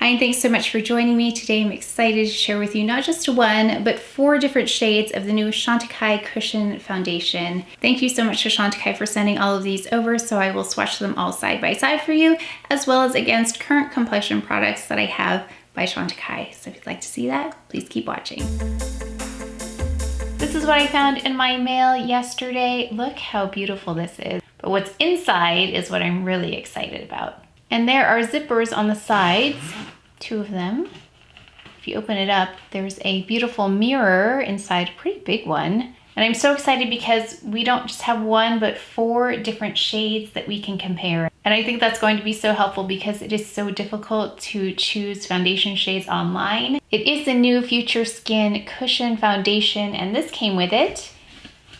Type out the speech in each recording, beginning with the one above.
Hi, and thanks so much for joining me today. I'm excited to share with you not just one, but 4 different shades of the new Chantecaille Cushion Foundation. Thank you so much to Chantecaille for sending all of these over, so I will swatch them all side by side for you, as well as against current complexion products that I have by Chantecaille. So if you'd like to see that, please keep watching. This is what I found in my mail yesterday. Look how beautiful this is. But what's inside is what I'm really excited about. And there are zippers on the sides, 2 of them. If you open it up, there's a beautiful mirror inside, a pretty big one. And I'm so excited because we don't just have 1, but 4 different shades that we can compare. And I think that's going to be so helpful because it is so difficult to choose foundation shades online. It is the new Future Skin Cushion Foundation, and this came with it,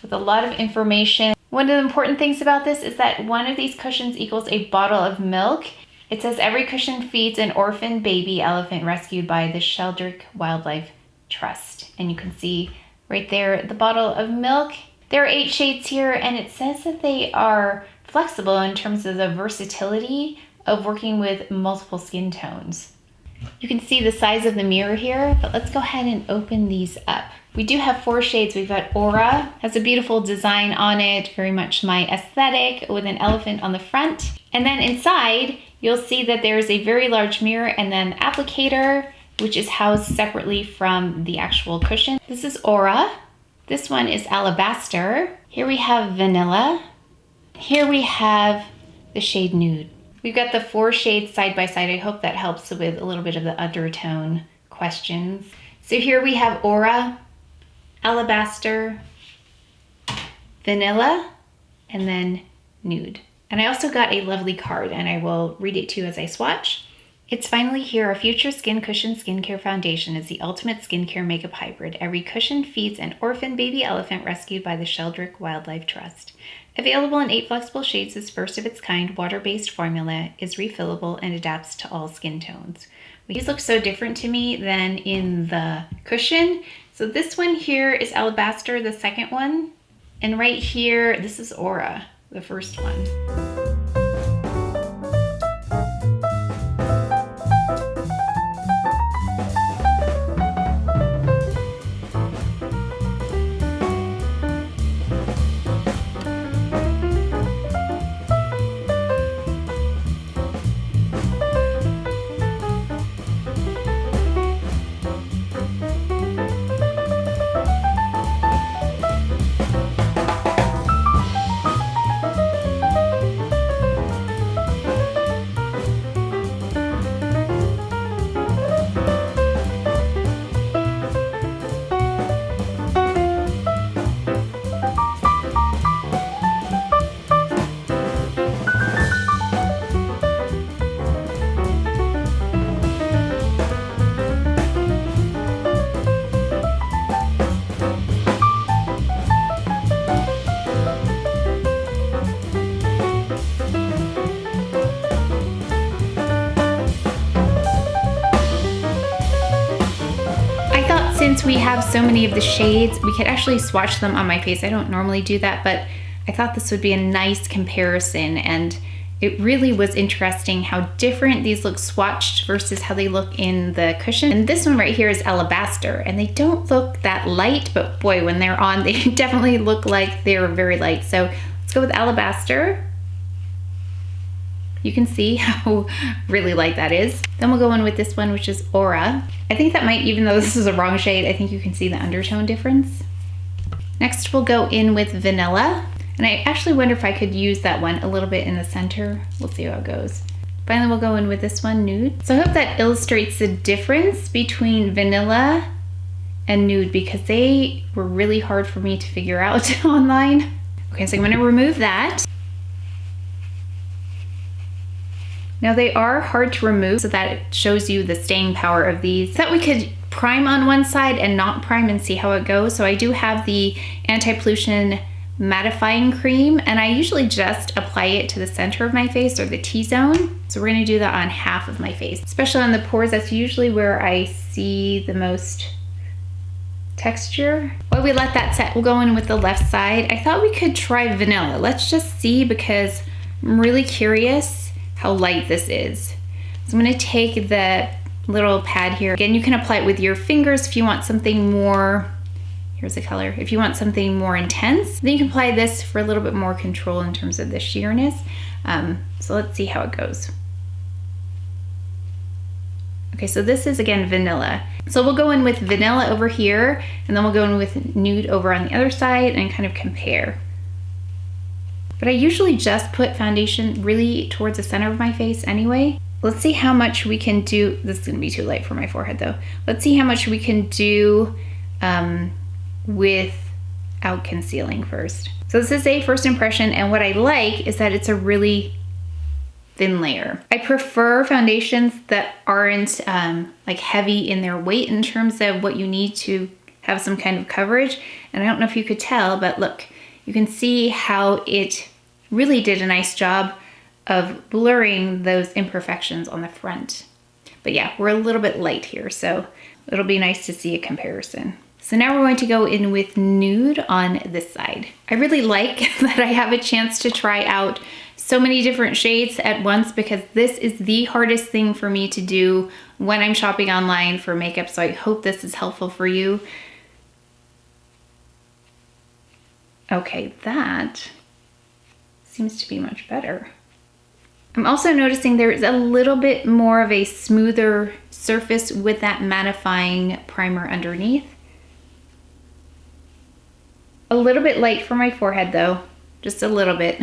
with a lot of information. One of the important things about this is that one of these cushions equals a bottle of milk. It says every cushion feeds an orphan baby elephant rescued by the Sheldrick Wildlife Trust. And you can see right there the bottle of milk. There are 8 shades here, and it says that they are flexible in terms of the versatility of working with multiple skin tones. You can see the size of the mirror here, but let's go ahead and open these up. We do have 4 shades. We've got Aura, has a beautiful design on it, very much my aesthetic, with an elephant on the front. And then inside, you'll see that there's a very large mirror and then applicator, which is housed separately from the actual cushion. This is Aura. This one is Alabaster. Here we have Vanilla. Here we have the shade Nude. We've got the 4 shades side by side. I hope that helps with a little bit of the undertone questions. So here we have Aura, Alabaster, Vanilla, and then Nude. And I also got a lovely card, and I will read it to you as I swatch. It's finally here. Our Future Skin Cushion Skincare Foundation is the ultimate skincare makeup hybrid. Every cushion feeds an orphan baby elephant rescued by the Sheldrick Wildlife Trust. Available in 8 flexible shades, this first of its kind water-based formula is refillable and adapts to all skin tones. These look so different to me than in the cushion. So this one here is Alabaster, the second one. And right here, this is Aura, the first one. Since we have so many of the shades, we could actually swatch them on my face. I don't normally do that, but I thought this would be a nice comparison, and it really was interesting how different these look swatched versus how they look in the cushion. And this one right here is Alabaster, and they don't look that light, but boy, when they're on, they definitely look like they're very light. So let's go with Alabaster. You can see how really light that is. Then we'll go in with this one, which is Aura. I think that might, even though this is a wrong shade, I think you can see the undertone difference. Next, we'll go in with Vanilla. And I actually wonder if I could use that one a little bit in the center. We'll see how it goes. Finally, we'll go in with this one, Nude. So I hope that illustrates the difference between Vanilla and Nude, because they were really hard for me to figure out online. Okay, so I'm gonna remove that. Now they are hard to remove, so that it shows you the staying power of these. So that we could prime on one side and not prime and see how it goes. So I do have the anti-pollution mattifying cream, and I usually just apply it to the center of my face, or the T-zone. So we're gonna do that on half of my face, especially on the pores. That's usually where I see the most texture. While we let that set, we'll go in with the left side. I thought we could try Vanilla. Let's just see, because I'm really curious how light this is. So I'm gonna take the little pad here. Again, you can apply it with your fingers if you want something more, here's a color. If you want something more intense, then you can apply this for a little bit more control in terms of the sheerness. So let's see how it goes. Okay, so this is again vanilla. So we'll go in with vanilla over here, and then we'll go in with nude over on the other side and kind of compare. But I usually just put foundation really towards the center of my face anyway. Let's see how much we can do. This is gonna be too light for my forehead though. Let's see how much we can do without concealing first. So this is a first impression, and what I like is that it's a really thin layer. I prefer foundations that aren't like heavy in their weight in terms of what you need to have some kind of coverage. And I don't know if you could tell, but look, you can see how it really did a nice job of blurring those imperfections on the front. But yeah, we're a little bit light here, so it'll be nice to see a comparison. So now we're going to go in with nude on this side. I really like that I have a chance to try out so many different shades at once, because this is the hardest thing for me to do when I'm shopping online for makeup. So I hope this is helpful for you. Okay, that seems to be much better. I'm also noticing there is a little bit more of a smoother surface with that mattifying primer underneath. A little bit light for my forehead though, just a little bit,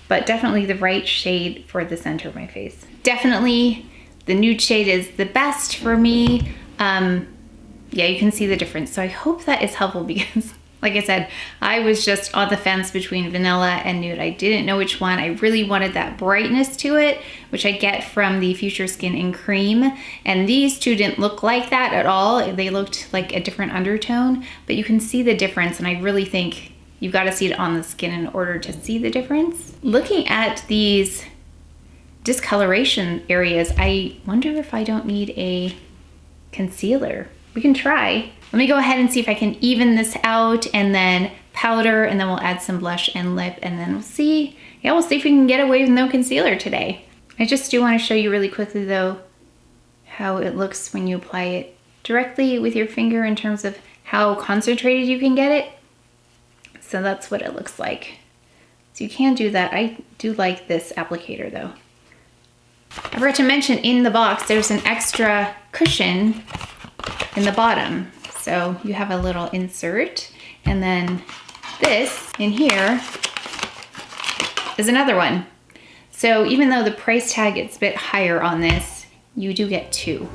but definitely the right shade for the center of my face. Definitely the nude shade is the best for me. Yeah, you can see the difference. So I hope that is helpful, because like I said, I was just on the fence between vanilla and nude. I didn't know which one. I really wanted that brightness to it, which I get from the Future Skin in Cream. And these two didn't look like that at all. They looked like a different undertone, but you can see the difference. And I really think you've got to see it on the skin in order to see the difference. Looking at these discoloration areas, I wonder if I don't need a concealer. We can try. Let me go ahead and see if I can even this out, and then powder, and then we'll add some blush and lip, and then we'll see. Yeah, we'll see if we can get away with no concealer today. I just do want to show you really quickly though how it looks when you apply it directly with your finger in terms of how concentrated you can get it. So that's what it looks like. So you can do that. I do like this applicator though. I forgot to mention in the box there's an extra cushion in the bottom. So you have a little insert, and then this in here is another one. So even though the price tag is a bit higher on this, you do get two.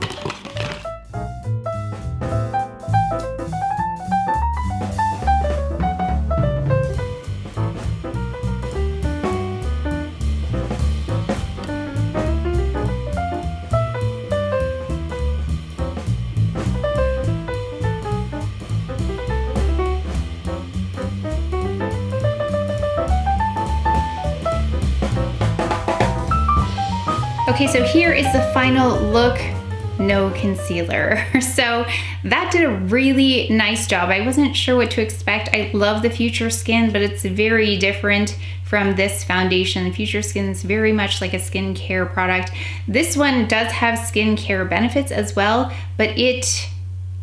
Okay, so here is the final look, no concealer. So that did a really nice job. I wasn't sure what to expect. I love the Future Skin, but it's very different from this foundation. The Future Skin is very much like a skincare product. This one does have skincare benefits as well, but it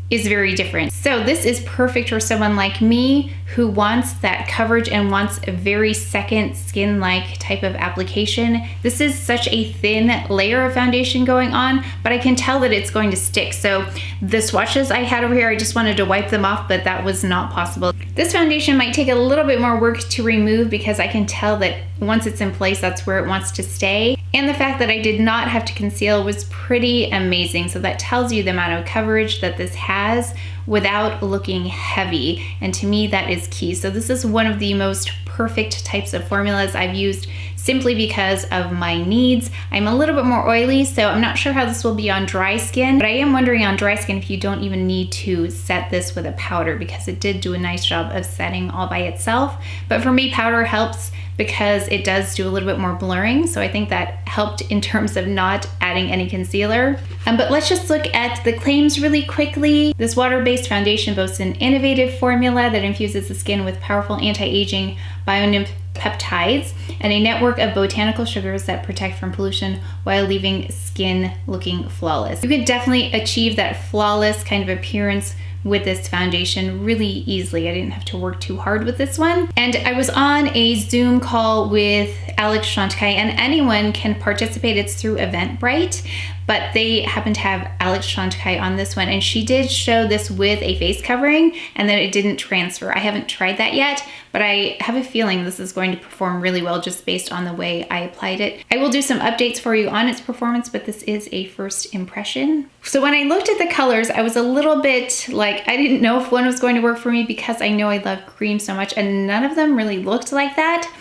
is very different. So this is perfect for someone like me who wants that coverage and wants a very second skin-like type of application. This is such a thin layer of foundation going on, but I can tell that it's going to stick. So the swatches I had over here, I just wanted to wipe them off, but that was not possible. This foundation might take a little bit more work to remove, because I can tell that once it's in place, that's where it wants to stay. And the fact that I did not have to conceal was pretty amazing. So that tells you the amount of coverage that this has without looking heavy. And to me, that is key. So this is one of the most perfect types of formulas I've used, simply because of my needs. I'm a little bit more oily, so I'm not sure how this will be on dry skin, but I am wondering on dry skin if you don't even need to set this with a powder, because it did do a nice job of setting all by itself. But for me, powder helps because it does do a little bit more blurring. So I think that helped in terms of not adding any concealer. But let's just look at the claims really quickly. This water-based foundation boasts an innovative formula that infuses the skin with powerful anti-aging peptides and a network of botanical sugars that protect from pollution while leaving skin looking flawless. You could definitely achieve that flawless kind of appearance with this foundation really easily. I didn't have to work too hard with this one. And I was on a Zoom call with Chantecaille, and anyone can participate. It's through Eventbrite, but they happen to have Chantecaille on this one, and she did show this with a face covering and then it didn't transfer. I haven't tried that yet, but I have a feeling this is going to perform really well just based on the way I applied it. I will do some updates for you on its performance, but this is a first impression. So when I looked at the colors, I was a little bit like, I didn't know if one was going to work for me because I know I love cream so much, and none of them really looked like that.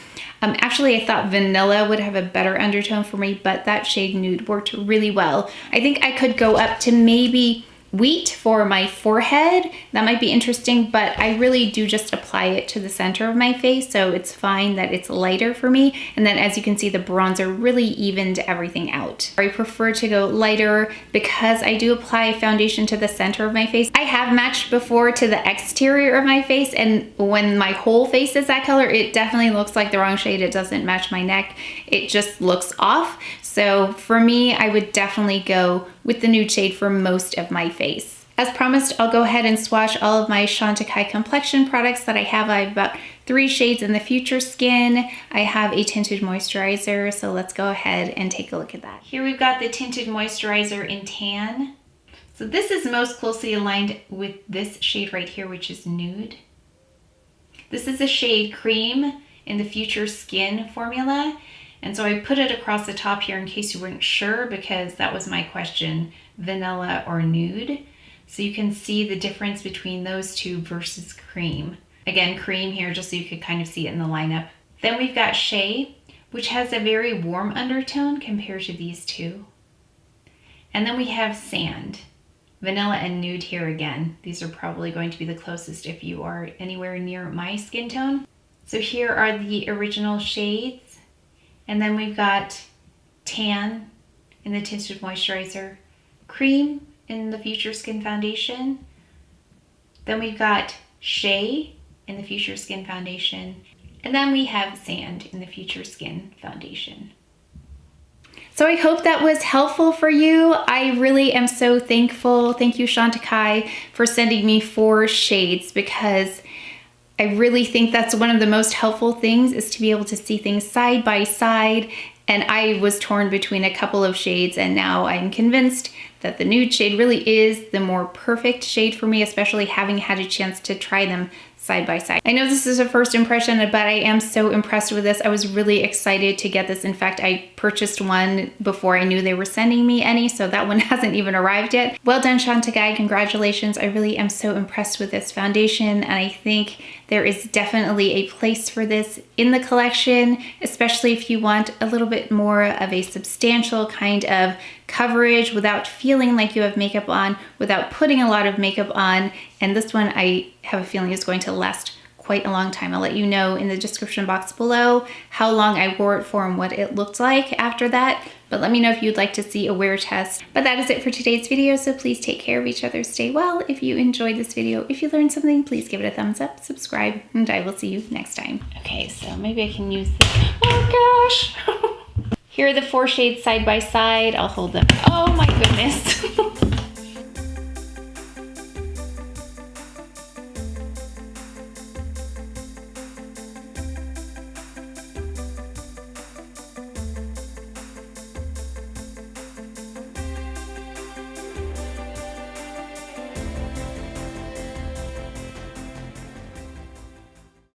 Actually, I thought vanilla would have a better undertone for me, but that shade Nude worked really well. I think I could go up to maybe wheat for my forehead. That might be interesting, but I really do just apply it to the center of my face, so it's fine that it's lighter for me. And then as you can see, the bronzer really evened everything out. I prefer to go lighter because I do apply foundation to the center of my face. I have matched before to the exterior of my face, and when my whole face is that color, it definitely looks like the wrong shade. It doesn't match my neck. It just looks off. So for me, I would definitely go with the nude shade for most of my face. As promised, I'll go ahead and swatch all of my Chantecaille complexion products that I have. I have about 3 shades in the Future Skin. I have a tinted moisturizer, so let's go ahead and take a look at that. Here we've got the tinted moisturizer in Tan. So this is most closely aligned with this shade right here, which is Nude. This is the shade Cream in the Future Skin formula. And so I put it across the top here in case you weren't sure, because that was my question, vanilla or nude. So you can see the difference between those two versus Cream. Again, Cream here just so you could kind of see it in the lineup. Then we've got Shea, which has a very warm undertone compared to these two. And then we have Sand, vanilla and nude here again. These are probably going to be the closest if you are anywhere near my skin tone. So here are the original shades. And then we've got Tan in the tinted moisturizer, Cream in the Future Skin foundation. Then we've got Shea in the Future Skin foundation. And then we have Sand in the Future Skin foundation. So I hope that was helpful for you. I really am so thankful. Thank you, Chantecaille, for sending me 4 shades, because I really think that's one of the most helpful things, is to be able to see things side by side. And I was torn between a couple of shades, and now I'm convinced that the nude shade really is the more perfect shade for me, especially having had a chance to try them side by side. I know this is a first impression, but I am so impressed with this. I was really excited to get this. In fact, I purchased one before I knew they were sending me any, so that one hasn't even arrived yet. Well done, Chantecaille, congratulations. I really am so impressed with this foundation, and I think there is definitely a place for this in the collection, especially if you want a little bit more of a substantial kind of coverage without feeling like you have makeup on, without putting a lot of makeup on. And this one, I have a feeling, is going to last quite a long time. I'll let you know in the description box below how long I wore it for and what it looked like after that. But let me know if you'd like to see a wear test. But that is it for today's video, so please take care of each other, stay well. If you enjoyed this video, if you learned something, please give it a thumbs up, subscribe, and I will see you next time. Okay, so maybe I can use this. Oh gosh! Here are the 4 shades side by side. I'll hold them. Oh my goodness.